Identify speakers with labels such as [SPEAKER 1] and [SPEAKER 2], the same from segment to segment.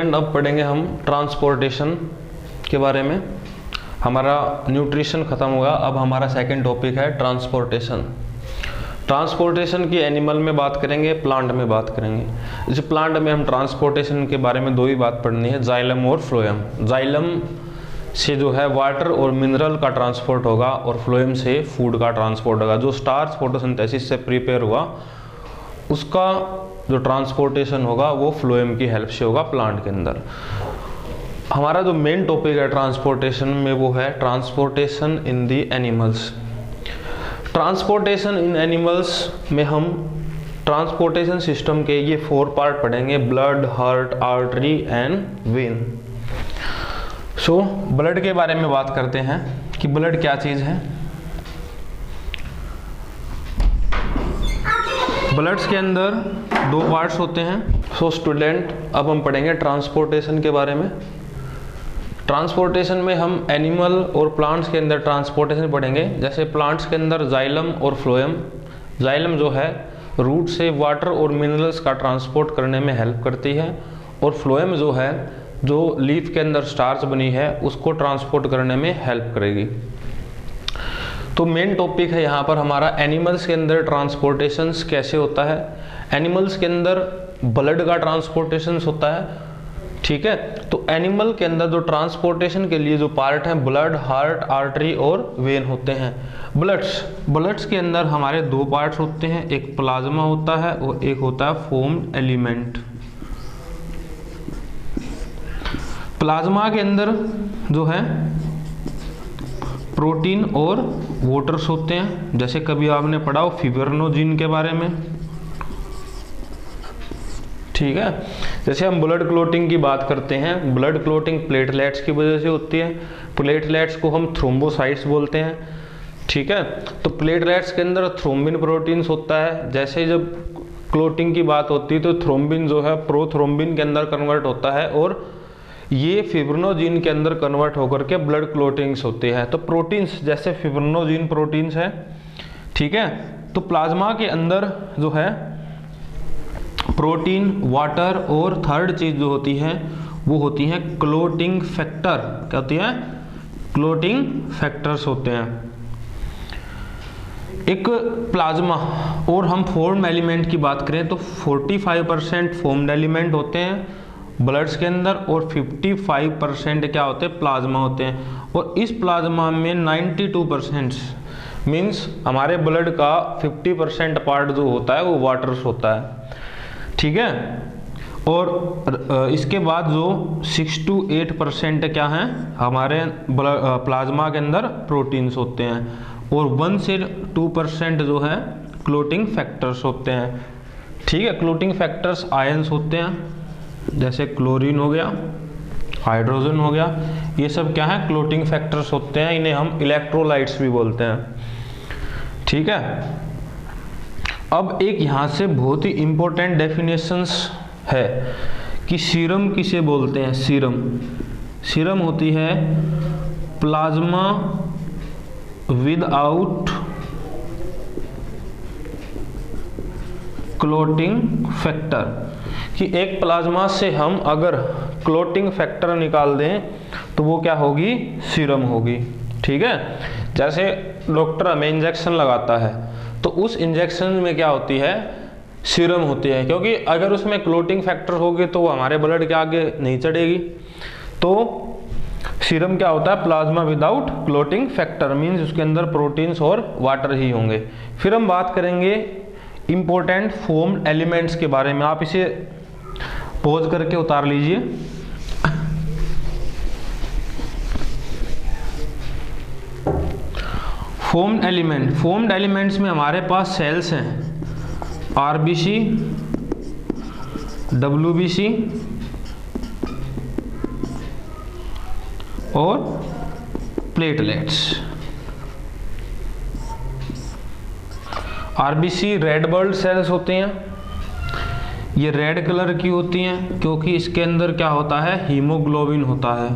[SPEAKER 1] Student अब पढ़ेंगे हम ट्रांसपोर्टेशन के बारे में। हमारा न्यूट्रिशन ख़त्म हुआ, अब हमारा सेकंड टॉपिक है ट्रांसपोर्टेशन। ट्रांसपोर्टेशन की एनिमल में बात करेंगे, प्लांट में बात करेंगे। जैसे प्लांट में हम ट्रांसपोर्टेशन के बारे में दो ही बात पढ़नी है, जाइलम और फ्लोएम। जाइलम से जो है वाटर और मिनरल का ट्रांसपोर्ट होगा और फ्लोएम से फूड का ट्रांसपोर्ट होगा। जो स्टार्च फोटोसिंथेसिस से प्रिपेयर हुआ उसका जो ट्रांसपोर्टेशन होगा वो फ्लोएम की हेल्प से होगा प्लांट के अंदर। हमारा जो मेन टॉपिक है ट्रांसपोर्टेशन में वो है transportation in the animals. Transportation in animals में हम ट्रांसपोर्टेशन सिस्टम के ये 4 पार्ट पढ़ेंगे, blood, heart, artery and when. So blood के बारे में बात करते हैं कि ब्लड क्या चीज़ है। ब्लड्स के अंदर 2 पार्ट्स होते हैं। सो स्टूडेंट अब हम पढ़ेंगे ट्रांसपोर्टेशन के बारे में। ट्रांसपोर्टेशन में हम एनिमल और प्लांट्स के अंदर ट्रांसपोर्टेशन पढ़ेंगे। जैसे प्लांट्स के अंदर जाइलम और फ्लोएम। जाइलम जो है रूट से वाटर और मिनरल्स का ट्रांसपोर्ट करने में हेल्प करती है, और फ्लोएम जो है जो लीफ के अंदर स्टार्च बनी है उसको ट्रांसपोर्ट करने में हेल्प करेगी। तो मेन टॉपिक है यहाँ पर हमारा एनिमल्स के अंदर ट्रांसपोर्टेशन कैसे होता है। एनिमल्स के अंदर ब्लड का ट्रांसपोर्टेशन होता है, ठीक है। तो एनिमल के अंदर जो ट्रांसपोर्टेशन के लिए जो पार्ट हैं ब्लड, हार्ट, आर्टरी और वेन होते हैं। ब्लड्स के अंदर हमारे 2 पार्ट्स होते हैं, एक प्लाज्मा होता है और एक होता है फॉर्म्ड एलिमेंट। प्लाज्मा के अंदर जो है प्रोटीन और वाटर्स होते हैं। जैसे कभी आपने पढ़ा हो फिब्रिनोजेन के बारे में, ठीक है। जैसे हम ब्लड क्लोटिंग की बात करते हैं, ब्लड क्लोटिंग प्लेटलेट्स की वजह से होती है। प्लेटलेट्स को हम थ्रोम्बोसाइट्स बोलते हैं, ठीक है। तो प्लेटलेट्स के अंदर थ्रोम्बिन प्रोटीन्स होता है। जैसे जब क्लोटिंग की बात होती है तो थ्रोम्बिन जो है प्रोथ्रोम्बिन के अंदर कन्वर्ट होता है और ये फिब्रिनोजेन के अंदर कन्वर्ट होकर के ब्लड क्लोटिंग्स होते हैं। तो प्रोटीन्स जैसे फिब्रिनोजेन प्रोटीन्स है, ठीक है। तो प्लाज्मा के अंदर जो है प्रोटीन, वाटर और थर्ड चीज जो होती है वो होती है क्लोटिंग फैक्टर। क्या होती है? क्लोटिंग फैक्टर्स होते हैं। एक प्लाज्मा और हम फॉर्म्ड एलिमेंट की बात करें तो 45% फॉर्म्ड एलिमेंट होते हैं ब्लड्स के अंदर और 55% क्या होते हैं? प्लाज्मा होते हैं। और इस प्लाज्मा में 92% मीन्स हमारे ब्लड का 50% पार्ट जो होता है वो वाटर्स होता है, ठीक है। और इसके बाद जो 6 to 8% क्या है हमारे प्लाज्मा के अंदर प्रोटीन्स होते हैं और 1 से 2% जो है क्लोटिंग फैक्टर्स होते हैं, ठीक है। क्लोटिंग फैक्टर्स आयंस होते हैं, जैसे क्लोरीन हो गया, हाइड्रोजन हो गया, ये सब क्या है? क्लोटिंग फैक्टर्स होते हैं। इन्हें हम इलेक्ट्रोलाइट्स भी बोलते हैं, ठीक है। अब एक यहाँ से बहुत ही इंपॉर्टेंट डेफिनेशंस है कि सीरम किसे बोलते हैं। सीरम होती है प्लाज्मा विदाउट क्लोटिंग फैक्टर, कि एक प्लाज्मा से हम अगर क्लोटिंग फैक्टर निकाल दें तो वो क्या होगी? सीरम होगी, ठीक है। जैसे डॉक्टर हमें इंजेक्शन लगाता है तो उस इंजेक्शन में क्या होती है? सीरम होती है, क्योंकि अगर उसमें क्लोटिंग फैक्टर होगी तो वो हमारे ब्लड के आगे नहीं चढ़ेगी। तो सीरम क्या होता है? Plasma without clotting factor, means उसके अंदर प्रोटीन्स और वाटर ही होंगे। फिर हम बात करेंगे इंपॉर्टेंट फॉर्म्ड एलिमेंट्स के बारे में। आप इसे पॉज करके उतार लीजिए। फॉर्म्ड एलिमेंट्स में हमारे पास सेल्स हैं, आरबीसी, डब्ल्यूबीसी और platelets. RBC red blood cells होते हैं, ये रेड कलर की होती हैं क्योंकि इसके अंदर क्या होता है? हीमोग्लोबिन होता है,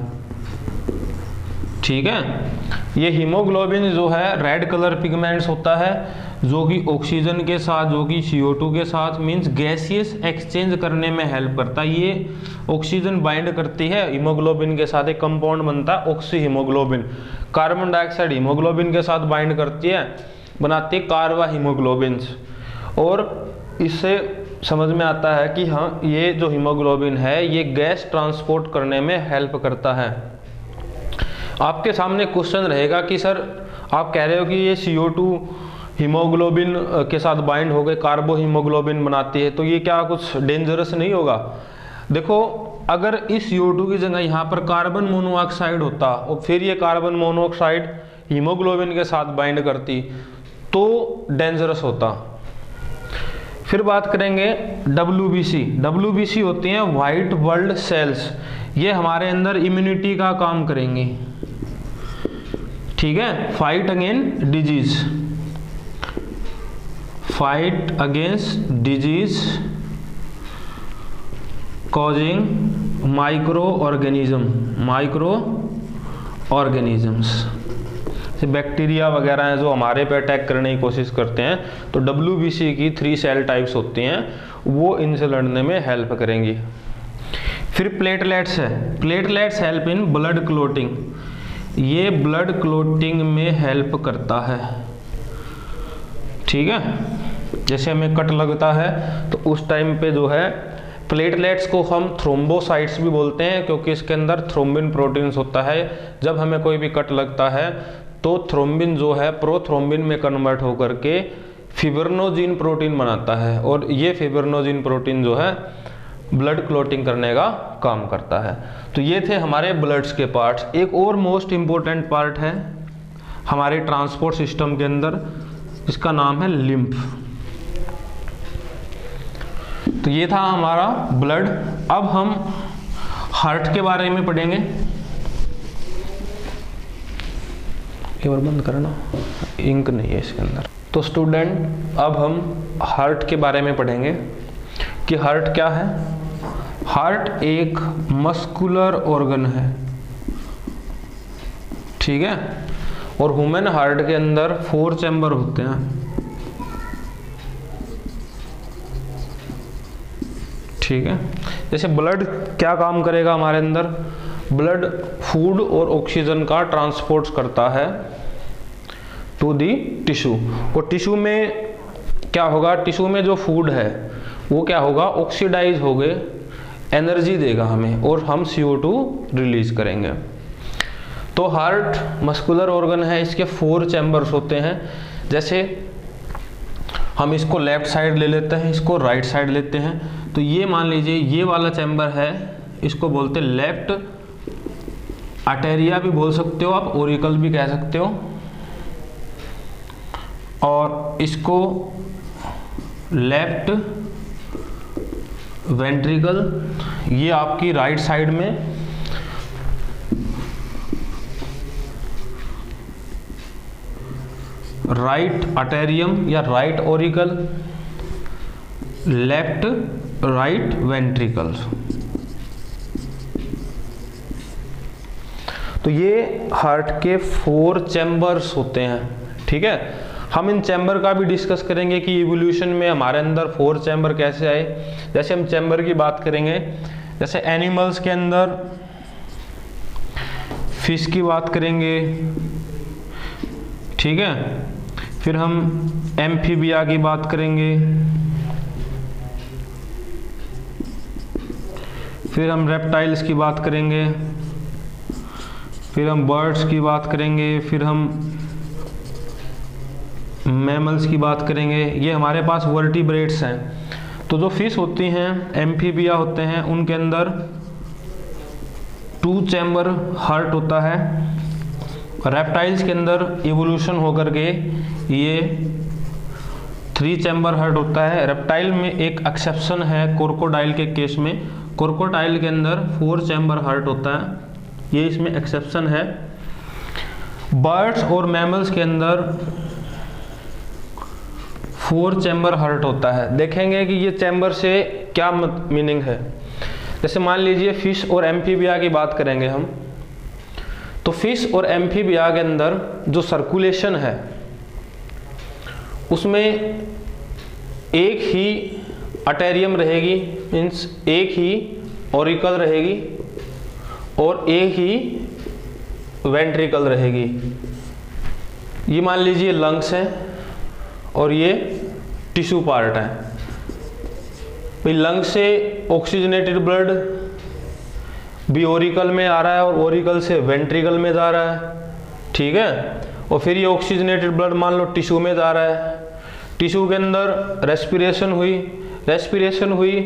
[SPEAKER 1] ठीक है। ये हीमोग्लोबिन जो है रेड कलर पिगमेंट्स होता है जो कि ऑक्सीजन के साथ, जो कि CO2 के साथ, मीन्स गैसियस एक्सचेंज करने में हेल्प करता है। ये ऑक्सीजन बाइंड करती है हीमोग्लोबिन के साथ, एक कंपाउंड बनता है oxy haemoglobin. Carbon dioxide haemoglobin के साथ बाइंड करती है, बनाती है कार्बा हीमोग्लोबिन्स। और इससे समझ में आता है कि हाँ, ये जो हीमोग्लोबिन है ये गैस ट्रांसपोर्ट करने में हेल्प करता है। आपके सामने क्वेश्चन रहेगा कि सर आप कह रहे हो कि ये CO2 हीमोग्लोबिन के साथ बाइंड हो गए कार्बो हीमोग्लोबिन बनाती है, तो ये क्या कुछ डेंजरस नहीं होगा? देखो, अगर इस CO2 की जगह यहाँ पर कार्बन मोनोऑक्साइड होता और फिर ये कार्बन मोनोऑक्साइड हीमोग्लोबिन के साथ बाइंड करती तो डेंजरस होता। फिर बात करेंगे WBC होती हैं वाइट ब्लड सेल्स। ये हमारे अंदर इम्यूनिटी का काम करेंगी, ठीक है, fight against disease causing micro organisms, जैसे बैक्टीरिया वगैरह हैं जो हमारे पे अटैक करने की कोशिश करते हैं, तो WBC की 3 सेल टाइप्स होती हैं, वो इनसे लड़ने में हेल्प करेंगी। फिर प्लेटलेट्स है, platelets help in blood clotting. ये ब्लड क्लोटिंग में हेल्प करता है, ठीक है। जैसे हमें कट लगता है तो उस टाइम पे जो है प्लेटलेट्स को हम थ्रोम्बोसाइट्स भी बोलते हैं, क्योंकि इसके अंदर थ्रोम्बिन प्रोटीन्स होता है। जब हमें कोई भी कट लगता है तो थ्रोम्बिन जो है प्रोथ्रोम्बिन में कन्वर्ट होकर के फिब्रिनोजिन प्रोटीन बनाता है, और ये फिब्रिनोजिन प्रोटीन जो है ब्लड क्लोटिंग करने का काम करता है। तो ये थे हमारे ब्लड्स के पार्ट्स। एक और मोस्ट इम्पोर्टेंट पार्ट है हमारे ट्रांसपोर्ट सिस्टम के अंदर, इसका नाम है लिम्फ। तो ये था हमारा ब्लड। अब हम हार्ट के बारे में पढ़ेंगे। एक बार बंद करना, इंक नहीं है इसके अंदर। तो स्टूडेंट, अब हम हार्ट के बारे में पढ़ेंगे कि हार्ट क्या है। हार्ट एक मस्कुलर ऑर्गन है, ठीक है, और ह्यूमन हार्ट के अंदर 4 चैम्बर होते हैं, ठीक है। जैसे ब्लड क्या काम करेगा हमारे अंदर, ब्लड फूड और ऑक्सीजन का ट्रांसपोर्ट करता है टू दी टिश्यू। और टिश्यू में क्या होगा, टिश्यू में जो फूड है वो क्या होगा, ऑक्सीडाइज हो गए, एनर्जी देगा हमें और हम CO2 रिलीज करेंगे। तो हार्ट मस्कुलर ऑर्गन है, इसके 4 चैम्बर्स होते हैं। जैसे हम इसको लेफ्ट साइड ले लेते हैं, इसको राइट साइड लेते हैं, तो ये मान लीजिए ये वाला चैम्बर है, इसको बोलते हैं लेफ्ट आर्टेरिया भी बोल सकते हो आप, ओरिकल भी कह सकते हो, और इसको लेफ्ट वेंट्रिकल, ये आपकी राइट साइड में, राइट आर्टेरियम या right Oracle, left right ventricle. तो ये हार्ट के 4 चैम्बर्स होते हैं, ठीक है। हम इन चैम्बर का भी डिस्कस करेंगे कि इवोल्यूशन में हमारे अंदर 4 चैम्बर कैसे आए। जैसे हम चैम्बर की बात करेंगे, जैसे एनिमल्स के अंदर फिश की बात करेंगे, ठीक है। फिर हम एम्फीबिया की बात करेंगे, फिर हम रेप्टाइल्स की बात करेंगे, फिर हम बर्ड्स की बात करेंगे, फिर हम मैमल्स की बात करेंगे। ये हमारे पास वर्टिब्रेट्स हैं। तो जो फिश होती हैं, एम्फीबिया होते हैं, उनके अंदर 2 चैम्बर हार्ट होता है। रेप्टाइल्स के अंदर इवोल्यूशन होकर के ये 3 चैम्बर हार्ट होता है। रेप्टाइल में एक एक्सेप्शन है क्रोकोडाइल के केस में, क्रोकोडाइल के अंदर 4 चैम्बर हार्ट होता है, ये इसमें एक्सेप्शन है। बर्ड्स और मैमल्स के अंदर 4 चैम्बर हार्ट होता है। देखेंगे कि ये चैम्बर से क्या मीनिंग है। जैसे मान लीजिए फिश और एम्फीबिया की बात करेंगे हम, तो फिश और एम्फीबिया के अंदर जो सर्कुलेशन है उसमें एक ही अटेरियम रहेगी, मीन्स एक ही ऑरिकल रहेगी और एक ही वेंट्रिकल रहेगी। ये मान लीजिए लंग्स है और ये टिश्यू पार्ट है। भाई लंग्स से ऑक्सीजनेटेड ब्लड भी ओरिकल में आ रहा है और ओरिकल से वेंट्रिकल में जा रहा है, ठीक है। और फिर ये ऑक्सीजनेटेड ब्लड मान लो टिश्यू में जा रहा है, टिश्यू के अंदर रेस्पिरेशन हुई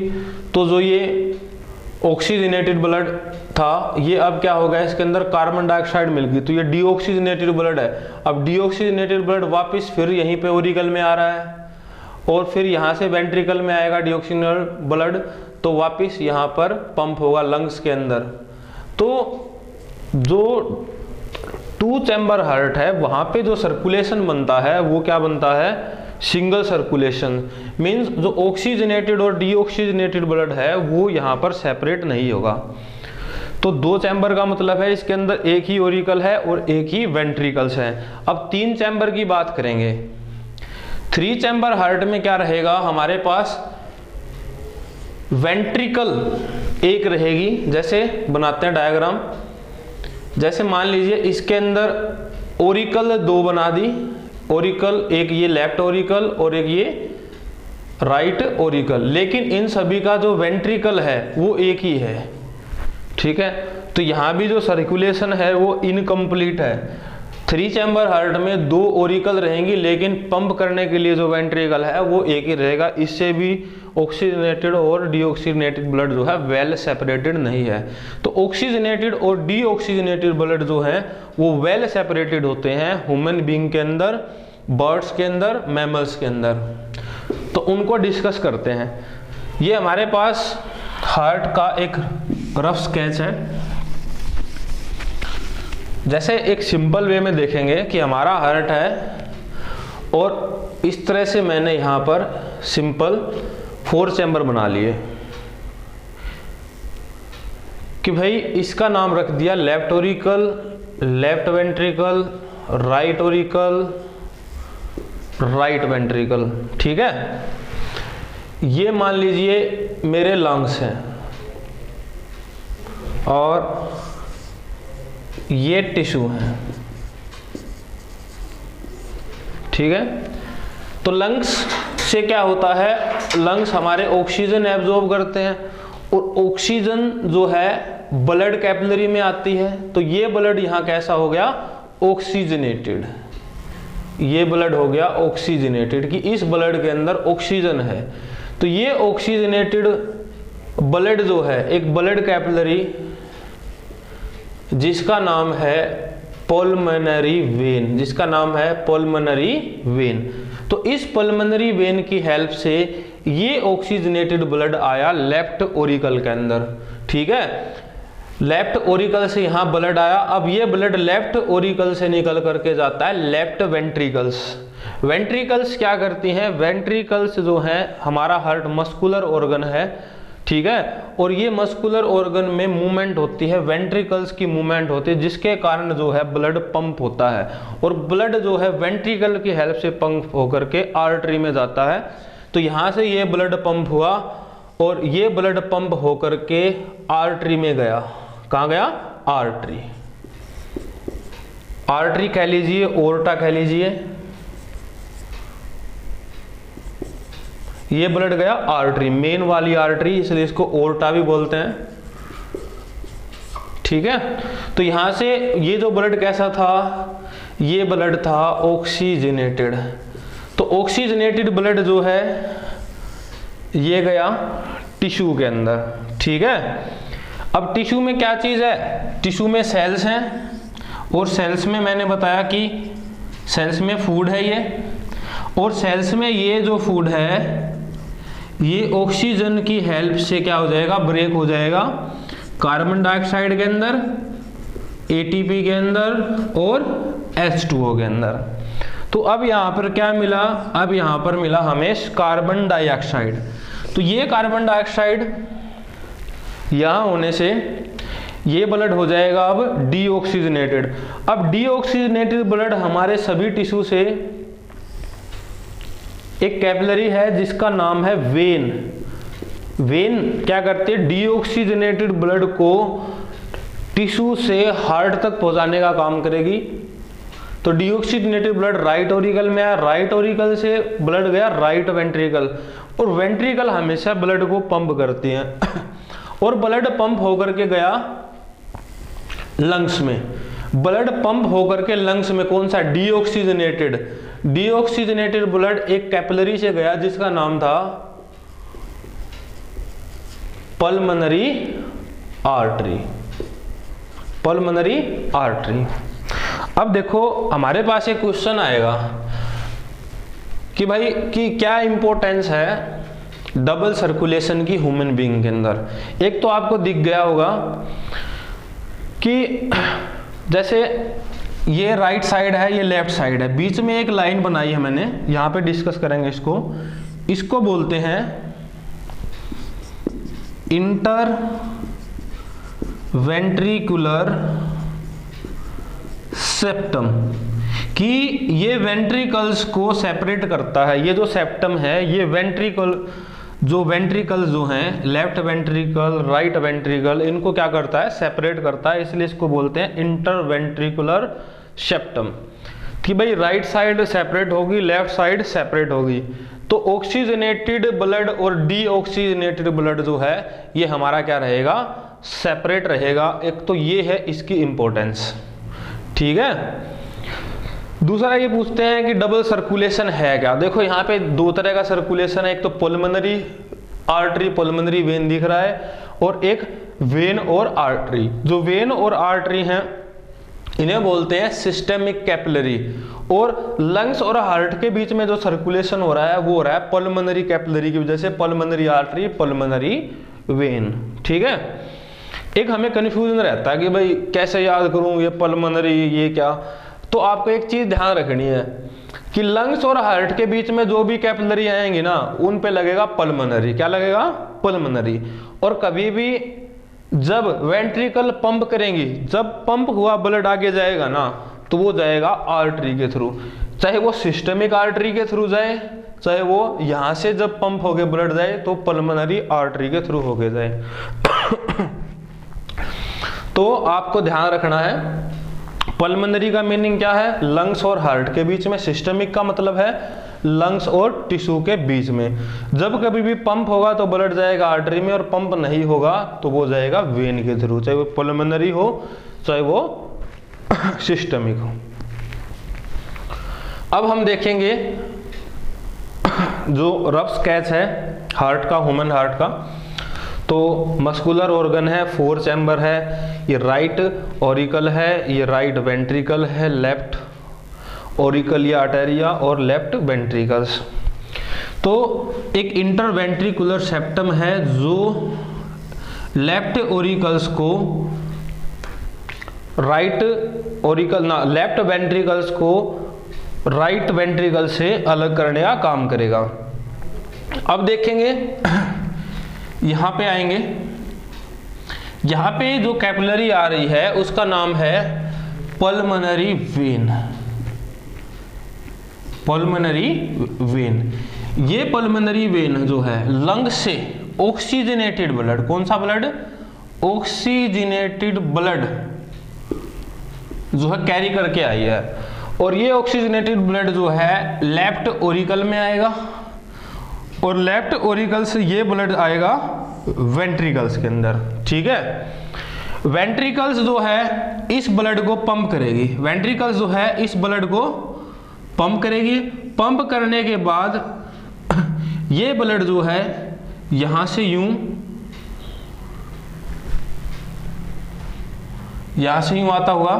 [SPEAKER 1] तो जो ये ऑक्सीजनेटेड ब्लड था ये अब क्या हो गया, इसके अंदर कार्बन डाइऑक्साइड मिल गई तो ये डीऑक्सीजनेटेड ब्लड है। अब डीऑक्सीजनेटेड ब्लड वापस फिर यहीं पे ओरिकल में आ रहा है और फिर यहाँ से वेंट्रिकल में आएगा डीऑक्सीजनेटेड ब्लड, तो वापस यहाँ पर पंप होगा लंग्स के अंदर। तो जो 2 चैम्बर हार्ट है वहाँ पे जो सर्कुलेशन बनता है वो क्या बनता है, सिंगल सर्कुलेशन। मीन्स जो ऑक्सीजनेटेड और डीऑक्सीजनेटेड ब्लड है वो यहाँ पर सेपरेट नहीं होगा। तो 2 चैम्बर का मतलब है इसके अंदर एक ही ओरिकल है और एक ही वेंट्रिकल्स है। अब 3 चैम्बर की बात करेंगे। 3 चैम्बर हार्ट में क्या रहेगा, हमारे पास वेंट्रिकल एक रहेगी, जैसे बनाते हैं डायग्राम। जैसे मान लीजिए इसके अंदर ओरिकल 2 बना दी, ओरिकल एक ये लेफ्ट ओरिकल और एक ये राइट ओरिकल, लेकिन इन सभी का जो वेंट्रिकल है वो एक ही है, ठीक है। तो यहाँ भी जो सर्कुलेशन है वो इनकम्प्लीट है। 3 चैम्बर हार्ट में 2 ओरिकल रहेंगी लेकिन पंप करने के लिए जो वेंट्रिकल है वो एक ही रहेगा। इससे भी ऑक्सीजनेटेड और डीऑक्सीजनेटेड ब्लड जो है वेल सेपरेटेड नहीं है। तो ऑक्सीजनेटेड और डीऑक्सीजनेटेड ब्लड जो है वो वेल सेपरेटेड होते हैं ह्यूमन बीइंग के अंदर, बर्ड्स के अंदर, मैमल्स के अंदर। तो उनको डिस्कस करते हैं। ये हमारे पास हार्ट का एक रफ स्केच है। जैसे एक सिंपल वे में देखेंगे कि हमारा हार्ट है और इस तरह से मैंने यहाँ पर सिंपल 4 चैम्बर बना लिए कि भाई इसका नाम रख दिया left Oracle, left ventricle, right Oracle, right ventricle, ठीक है। ये मान लीजिए मेरे लंग्स हैं और ये टिश्यू है, ठीक है। तो लंग्स से क्या होता है, लंग्स हमारे ऑक्सीजन एब्जॉर्ब करते हैं और ऑक्सीजन जो है ब्लड कैपिलरी में आती है। तो ये ब्लड यहाँ कैसा हो गया, ऑक्सीजनेटेड। ये ब्लड हो गया ऑक्सीजनेटेड कि इस ब्लड के अंदर ऑक्सीजन है। तो ये ऑक्सीजनेटेड ब्लड जो है एक ब्लड कैपिलरी जिसका नाम है पल्मोनरी वेन, जिसका नाम है पल्मोनरी वेन। तो इस पल्मोनरी वेन की हेल्प से ये ऑक्सीजनेटेड ब्लड आया लेफ्ट ओरिकल के अंदर, ठीक है। लेफ्ट ओरिकल से यहाँ ब्लड आया। अब ये ब्लड लेफ्ट ओरिकल से निकल करके जाता है लेफ्ट वेंट्रिकल्स। वेंट्रिकल्स क्या करती हैं, वेंट्रिकल्स जो है हमारा हार्ट मस्कुलर ऑर्गन है, ठीक है। और ये मस्कुलर ऑर्गन में मूवमेंट होती है, वेंट्रिकल्स की मूवमेंट होती है जिसके कारण जो है ब्लड पंप होता है और ब्लड जो है वेंट्रिकल की हेल्प से पंप होकर के आर्टरी में जाता है। तो यहाँ से ये ब्लड पंप हुआ और ये ब्लड पंप होकर के आर्टरी में गया। कहाँ गया, आर्टरी। आर्टरी कह लीजिए, ओर्टा कह लीजिए। ये ब्लड गया आर्टरी, मेन वाली आर्टरी, इसलिए इसको ओर्टा भी बोलते हैं, ठीक है। तो यहां से ये जो ब्लड कैसा था, ये ब्लड था ऑक्सीजनेटेड। तो ऑक्सीजनेटेड ब्लड जो है ये गया टिश्यू के अंदर, ठीक है। अब टिश्यू में क्या चीज है, टिश्यू में सेल्स हैं और सेल्स में मैंने बताया कि सेल्स में फूड है ये, और सेल्स में ये जो फूड है ये ऑक्सीजन की हेल्प से क्या हो जाएगा, ब्रेक हो जाएगा कार्बन डाइऑक्साइड के अंदर, एटीपी के अंदर और H2O के अंदर। तो अब यहाँ पर क्या मिला, अब यहाँ पर मिला हमें कार्बन डाइऑक्साइड। तो ये कार्बन डाइऑक्साइड यहाँ होने से ये ब्लड हो जाएगा अब डीऑक्सीजनेटेड। अब डीऑक्सीजनेटेड ब्लड हमारे सभी टिश्यू से एक कैपिलरी है जिसका नाम है वेन। वेन क्या करती है, डीऑक्सीजनेटेड ब्लड को टिश्यू से हार्ट तक पहुंचाने का काम करेगी। तो डीऑक्सीजनेटेड ब्लड राइट ऑरिकल में आया, राइट ऑरिकल से ब्लड गया राइट वेंट्रिकल, और वेंट्रिकल हमेशा ब्लड को पंप करती है और ब्लड पंप होकर के गया लंग्स में। ब्लड पंप होकर के लंग्स में कौन सा, डीऑक्सीजनेटेड ब्लड एक कैपिलरी से गया जिसका नाम था पल्मोनरी आर्टरी। Pulmonary artery. अब देखो हमारे पास एक क्वेश्चन आएगा कि भाई कि क्या इंपॉर्टेंस है डबल सर्कुलेशन की ह्यूमन बीइंग के अंदर। एक तो आपको दिख गया होगा कि जैसे ये राइट साइड है, ये लेफ्ट साइड है, बीच में एक लाइन बनाई है मैंने, यहां पे डिस्कस करेंगे इसको बोलते हैं इंटर वेंट्रिकुलर सेप्टम, कि ये वेंट्रिकल्स को सेपरेट करता है। ये जो सेप्टम है ये वेंट्रिकल जो हैं, लेफ्ट वेंट्रिकल राइट वेंट्रिकल, इनको क्या करता है, सेपरेट करता है, इसलिए इसको बोलते हैं इंटरवेंट्रिकुलर सेप्टम। कि भाई राइट साइड सेपरेट होगी, लेफ्ट साइड सेपरेट होगी। तो ऑक्सीजनेटेड ब्लड और डीऑक्सीजनेटेड ब्लड जो है ये हमारा क्या रहेगा, सेपरेट रहेगा। एक तो ये है इसकी इंपॉर्टेंस, ठीक है। दूसरा ये पूछते हैं कि डबल सर्कुलेशन है क्या। देखो यहाँ पे दो तरह का सर्कुलेशन है, एक तो पल्मोनरी आर्टरी, पल्मोनरी वेन दिख रहा है, और एक वेन और आर्टरी। जो वेन और आर्टरी हैं इन्हें बोलते हैं सिस्टेमिक कैपिलरी, और लंग्स और हार्ट के बीच में जो सर्कुलेशन हो रहा है वो हो रहा है पल्मोनरी कैपिलरी की वजह से, पल्मोनरी आर्टरी पल्मोनरी वेन, ठीक है। एक हमें कंफ्यूजन रहता है कि भाई कैसे याद करूं ये पल्मोनरी ये क्या। तो आपको एक चीज ध्यान रखनी है कि लंग्स और हार्ट के बीच में जो भी कैपिलरी आएंगी ना उन पे लगेगा पल्मोनरी, क्या लगेगा, पल्मोनरी। और कभी भी जब वेंट्रिकल पंप करेंगी, जब पंप हुआ ब्लड आगे जाएगा ना तो वो जाएगा आर्टरी के थ्रू, चाहे वो सिस्टेमिक आर्टरी के थ्रू जाए, चाहे वो यहां से जब पंप होके ब्लड जाए तो पल्मोनरी आर्टरी के थ्रू होके जाए। तो आपको ध्यान रखना है पल्मोनरी का मीनिंग क्या है, लंग्स और हार्ट के बीच में, सिस्टेमिक का मतलब है लंग्स और टिश्यू के बीच में। जब कभी भी पंप होगा तो ब्लड जाएगा आर्टरी में, और पंप नहीं होगा तो वो जाएगा वेन के थ्रू, चाहे वो पल्मोनरी हो चाहे वो सिस्टेमिक हो। अब हम देखेंगे जो रफ स्केच है हार्ट का, ह्यूमन हार्ट का। तो मस्कुलर ऑर्गन है, 4 चैम्बर है, ये राइट ऑरिकल है, ये राइट वेंट्रिकल है, लेफ्ट ऑरिकल या आर्टेरिया, और लेफ्ट वेंट्रिकल्स। तो एक इंटरवेंट्रिकुलर सेप्टम है जो लेफ्ट ऑरिकल्स को राइट ऑरिकल ना लेफ्ट वेंट्रिकल्स को राइट वेंट्रिकल से अलग करने का काम करेगा। अब देखेंगे यहां पे आएंगे, यहां पे जो कैपिलरी आ रही है उसका नाम है पल्मोनरी वेन। पल्मोनरी वेन, ये पल्मोनरी वेन जो है लंग से ऑक्सीजनेटेड ब्लड, कौन सा ब्लड, ऑक्सीजनेटेड ब्लड जो है कैरी करके आई है। और ये ऑक्सीजनेटेड ब्लड जो है लेफ्ट ओरिकल में आएगा, और लेफ्ट ओरिकल से ये ब्लड आएगा वेंट्रिकल्स के अंदर, ठीक है। वेंट्रिकल्स जो है इस ब्लड को पंप करेगी, वेंट्रिकल्स जो है इस ब्लड को पंप करेगी। पंप करने के बाद ये ब्लड जो है यहां से यूं आता हुआ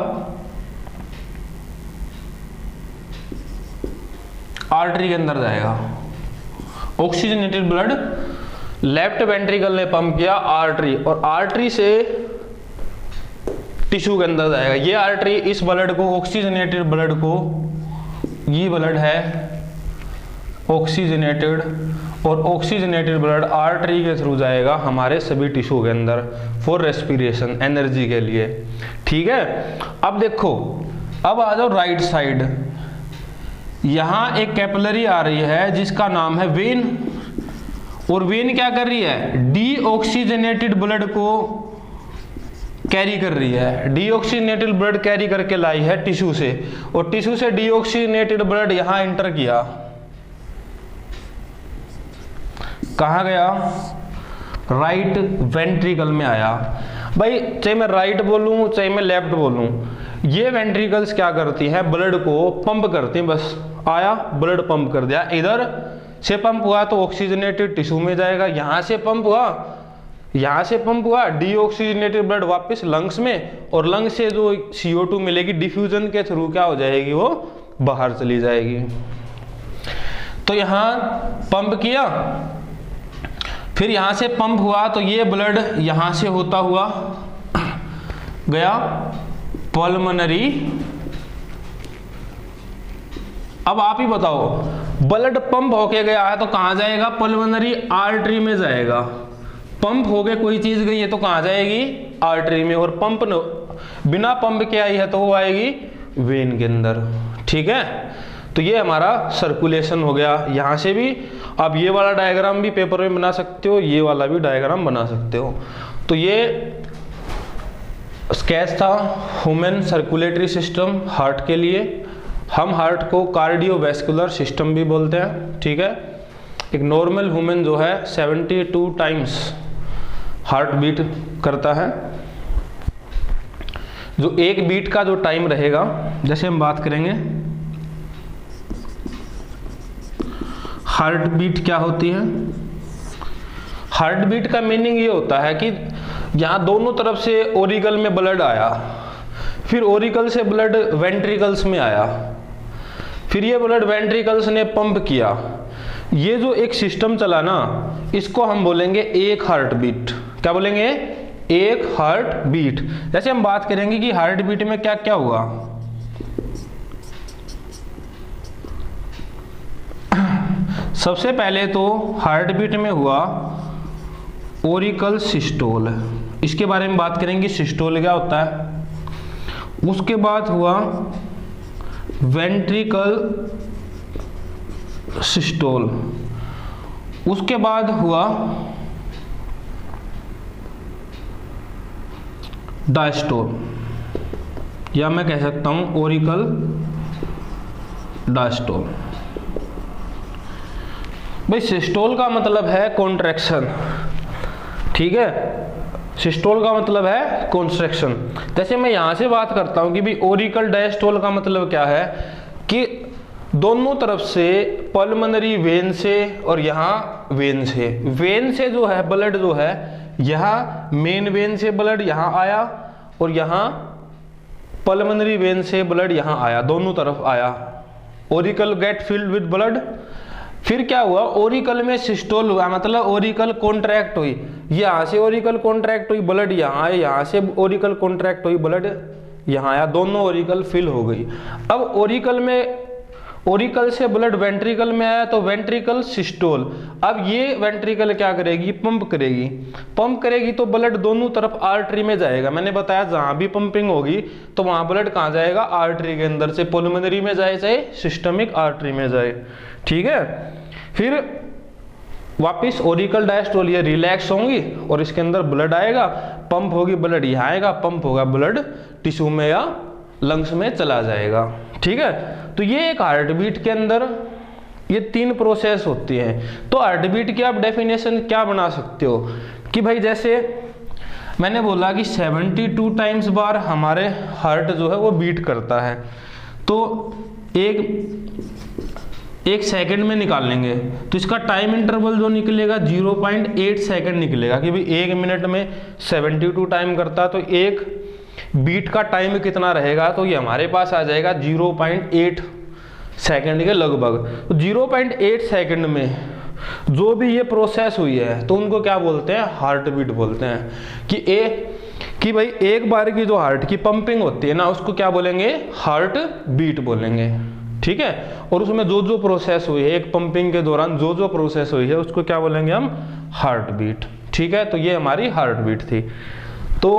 [SPEAKER 1] आर्टरी के अंदर जाएगा। ऑक्सीजनेटेड ब्लड लेफ्ट वेंट्रिकल ने पंप किया आर्टरी, और आर्टरी से टिश्यू के अंदर जाएगा। ये आर्टरी इस ब्लड को, ऑक्सीजनेटेड ब्लड को, ये ब्लड है ऑक्सीजनेटेड, और ऑक्सीजनेटेड ब्लड आर्टरी के थ्रू जाएगा हमारे सभी टिश्यू के अंदर फॉर रेस्पिरेशन, एनर्जी के लिए, ठीक है। अब देखो, अब आ जाओ राइट साइड। यहां एक कैपिलरी आ रही है जिसका नाम है वेन, और वेन क्या कर रही है, डीऑक्सीजनेटेड ब्लड को कैरी कर रही है, डीऑक्सीजनेटेड ब्लड कैरी करके लाई है टिश्यू से, और टिश्यू से डीऑक्सीजनेटेड ब्लड यहां एंटर किया, कहां गया, राइट वेंट्रिकल में आया। भाई चाहे मैं राइट बोलूं चाहे मैं लेफ्ट बोलूं, ये वेंट्रिकल्स क्या करती हैं, ब्लड को पंप करती हैं। बस आया ब्लड पंप कर दिया, इधर से पंप हुआ तो ऑक्सीजनेटेड टिश्यू में जाएगा, यहां से पंप हुआ डीऑक्सीजनेटेड ब्लड वापस लंग्स में, और लंग्स से जो CO2 मिलेगी डिफ्यूजन के थ्रू क्या हो जाएगी, वो बाहर चली जाएगी। तो यहां पंप किया, फिर यहां से पंप हुआ तो ये ब्लड यहां से होता हुआ गया पल्मोनरी। अब आप ही बताओ, ब्लड पंप होके गया है तो कहां जाएगा, पल्मोनरी आर्टरी में जाएगा। पंप हो गए कोई चीज गई है तो कहां जाएगी, आर्टरी में, और पंप बिना पंप के आई है तो वो आएगी वेन के अंदर। ठीक है, तो ये हमारा सर्कुलेशन हो गया। यहां से भी आप ये वाला डायग्राम भी पेपर में बना सकते हो, ये वाला भी डायग्राम बना सकते हो। तो ये स्केच था ह्यूमन सर्कुलेटरी सिस्टम हार्ट के लिए। हम हार्ट को कार्डियोवैस्कुलर सिस्टम भी बोलते हैं। ठीक है, एक नॉर्मल ह्यूमन जो है 72 टाइम्स हार्ट बीट करता है। जो एक बीट का जो टाइम रहेगा, जैसे हम बात करेंगे हार्ट बीट क्या होती है। हार्ट बीट का मीनिंग ये होता है कि यहाँ दोनों तरफ से ओरिकल में ब्लड आया, फिर ओरिकल से ब्लड वेंट्रिकल्स में आया, फिर ये ब्लड वेंट्रिकल्स ने पंप किया। ये जो एक सिस्टम चला ना, इसको हम बोलेंगे एक हार्ट बीट। क्या बोलेंगे, एक हार्ट बीट। जैसे हम बात करेंगे कि हार्ट बीट में क्या क्या हुआ। सबसे पहले तो हार्ट बीट में हुआ ओरिकल सिस्टोल, इसके बारे में बात करेंगे, सिस्टोल क्या होता है। उसके बाद हुआ वेंट्रिकल सिस्टोल, उसके बाद हुआ डायस्टोल, या मैं कह सकता हूं ओरिकल डायस्टोल। भाई सिस्टोल का मतलब है कॉन्ट्रैक्शन। ठीक है, सिस्टोल का मतलब है कॉन्ट्रैक्शन। जैसे मैं यहां से बात करता हूं कि भी ओरिकल डायस्टोल का मतलब क्या है, कि दोनों तरफ से पल्मोनरी वेन से और यहाँ वेन से जो है ब्लड जो है, यहाँ मेन वेन से ब्लड यहाँ आया और यहाँ पल्मोनरी वेन से ब्लड यहाँ आया, दोनों तरफ आया। Oracle gate filled with blood. फिर क्या हुआ, ओरिकल में सिस्टोल हुआ, मतलब ओरिकल कॉन्ट्रैक्ट हुई, यहाँ से ओरिकल कॉन्ट्रैक्ट हुई, ब्लड यहाँ आया, यहाँ से ओरिकल कॉन्ट्रैक्ट हुई, ब्लड यहाँ आया, दोनों ओरिकल फिल हो गई। अब ओरिकल से ब्लड वेंट्रिकल में आया तो वेंट्रिकल सिस्टोल। अब ये वेंट्रिकल क्या करेगी, पंप करेगी तो ब्लड दोनों तरफ आर्टरी में जाएगा। मैंने बताया जहां भी पंपिंग होगी तो वहां ब्लड कहां जाएगा, आर्टरी के अंदर से, पल्मोनरी में जाए चाहे सिस्टमिक आर्टरी में जाए। ठीक है, फिर वापिस ओरिकल डायस्टोल ये रिलैक्स होंगी और इसके अंदर ब्लड आएगा, पंप होगी, ब्लड यहाँ आएगा, पंप होगा, ब्लड टिश्यू में या लंग्स में चला जाएगा। ठीक है, तो ये एक हार्ट बीट के अंदर ये 3 प्रोसेस होती हैं। तो हार्ट बीट की आप डेफिनेशन क्या बना सकते हो कि भाई जैसे मैंने बोला कि 72 टाइम्स बार हमारे हार्ट जो है वो बीट करता है, तो एक सेकंड में निकाल लेंगे तो इसका टाइम इंटरवल जो निकलेगा 0.8 सेकंड निकलेगा कि भाई 1 मिनट में 72 टाइम करता, तो एक बीट का टाइम कितना रहेगा, तो ये हमारे पास आ जाएगा 0.8 सेकंड के लगभग। तो 0.8 सेकंड में जो भी ये प्रोसेस हुई है तो उनको क्या बोलते हैं, हार्ट बीट बोलते हैं। कि भाई एक बार की जो हार्ट की पंपिंग होती है ना, उसको क्या बोलेंगे, हार्ट बीट बोलेंगे। ठीक है, और उसमें जो जो प्रोसेस हुई है, एक पंपिंग के दौरान जो जो प्रोसेस हुई है उसको क्या बोलेंगे हम, हार्ट बीट। ठीक है, तो ये हमारी हार्ट बीट थी। तो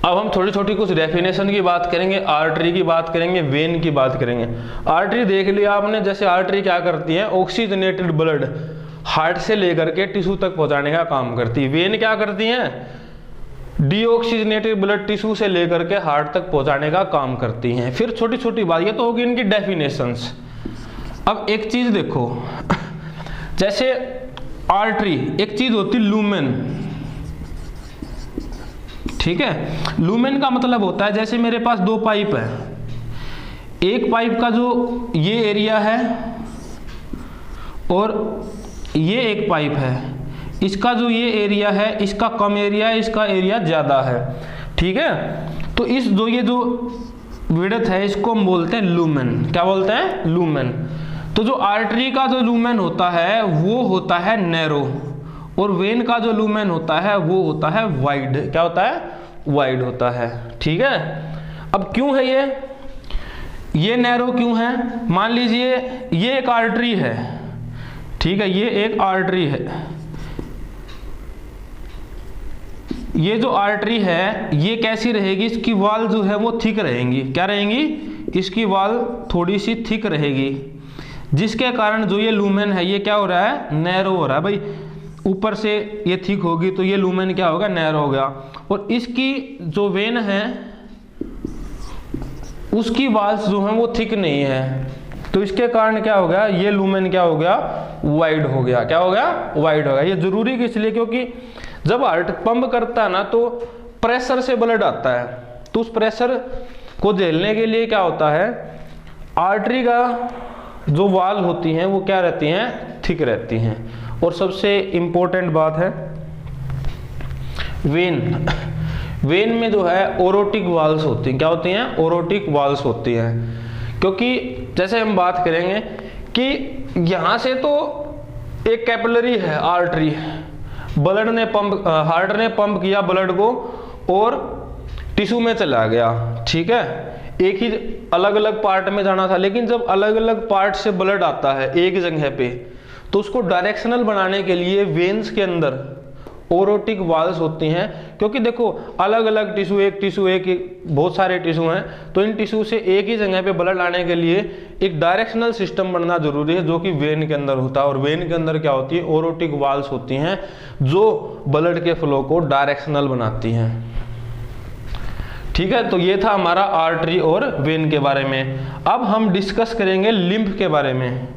[SPEAKER 1] अब हम छोटी छोटी कुछ डेफिनेशन की बात करेंगे, आर्टरी की बात करेंगे, वेन की बात करेंगे। आर्टरी देख लिया आपने, जैसे आर्टरी क्या करती है, ऑक्सीजनेटेड ब्लड हार्ट से लेकर के टिश्यू तक पहुंचाने का काम करती है। वेन क्या करती है, डीऑक्सीजनेटेड ब्लड टिश्यू से लेकर के हार्ट तक पहुंचाने का काम करती हैं। फिर छोटी छोटी बात, ये तो होगी इनकी डेफिनेशंस। अब एक चीज देखो, जैसे आर्टरी, एक चीज होती लूमेन, ठीक है। लूमेन का मतलब होता है, जैसे मेरे पास दो पाइप है, एक पाइप का जो ये एरिया है और ये एक पाइप है, इसका जो ये एरिया है, इसका कम एरिया है, इसका एरिया ज्यादा है, ठीक है। तो इस जो ये जो विड्थ है, इसको हम बोलते हैं लूमेन। क्या बोलते हैं, लूमेन। तो जो आर्टरी का जो लूमेन होता है वो होता है नैरो, और वेन का जो लूमेन होता है वो होता है वाइड। क्या होता है, वाइड होता है, ठीक है। अब क्यों है ये नैरो क्यों है, मान लीजिए ये एक आर्टरी है, ठीक है, ये एक आर्टरी है, ये जो आर्टरी है ये कैसी रहेगी, इसकी वॉल जो है वो थिक रहेंगी। क्या रहेंगी, इसकी वॉल थोड़ी सी थिक रहेगी, जिसके कारण जो ये लूमेन है ये क्या हो रहा है, नैरो हो रहा है। भाई ऊपर से ये थिक होगी तो ये लूमेन क्या होगा, नैरो हो गया। और इसकी जो वेन है उसकी वॉल्स जो है वो थिक नहीं है, तो इसके कारण क्या हो गया, ये लूमेन क्या हो गया, वाइड हो गया। क्या हो गया, वाइड हो गया। ये जरूरी किस लिए, क्योंकि जब हार्ट पंप करता है ना तो प्रेशर से ब्लड आता है, तो उस प्रेशर को झेलने के लिए क्या होता है, आर्टरी का जो वॉल होती हैं वो क्या रहती हैं, थिक रहती हैं। और सबसे इंपॉर्टेंट बात है वेन, वेन में जो है ओरोटिक वॉल्स होती हैं। क्या होती हैं, ओरोटिक वॉल्स होती हैं। क्योंकि जैसे हम बात करेंगे कि यहाँ से तो एक कैपिलरी है आर्टरी, ब्लड ने पंप, हार्ट ने पंप किया ब्लड को और टिश्यू में चला गया, ठीक है। एक ही अलग अलग पार्ट में जाना था, लेकिन जब अलग अलग पार्ट से ब्लड आता है एक जगह पे, तो उसको डायरेक्शनल बनाने के लिए वेन्स के अंदर ओरोटिक वॉल्स होती हैं। क्योंकि देखो अलग अलग टिश्यू, एक बहुत सारे टिश्यू हैं, तो इन टिश्यू से एक ही जगह पे ब्लड लाने के लिए एक डायरेक्शनल सिस्टम बनना जरूरी है, जो कि वेन के अंदर होता है। और वेन के अंदर क्या होती है, ओरोटिक वॉल्स होती हैं जो ब्लड के फ्लो को डायरेक्शनल बनाती हैं, ठीक है। तो ये था हमारा आर्टरी और वेन के बारे में। अब हम डिस्कस करेंगे लिम्फ के बारे में।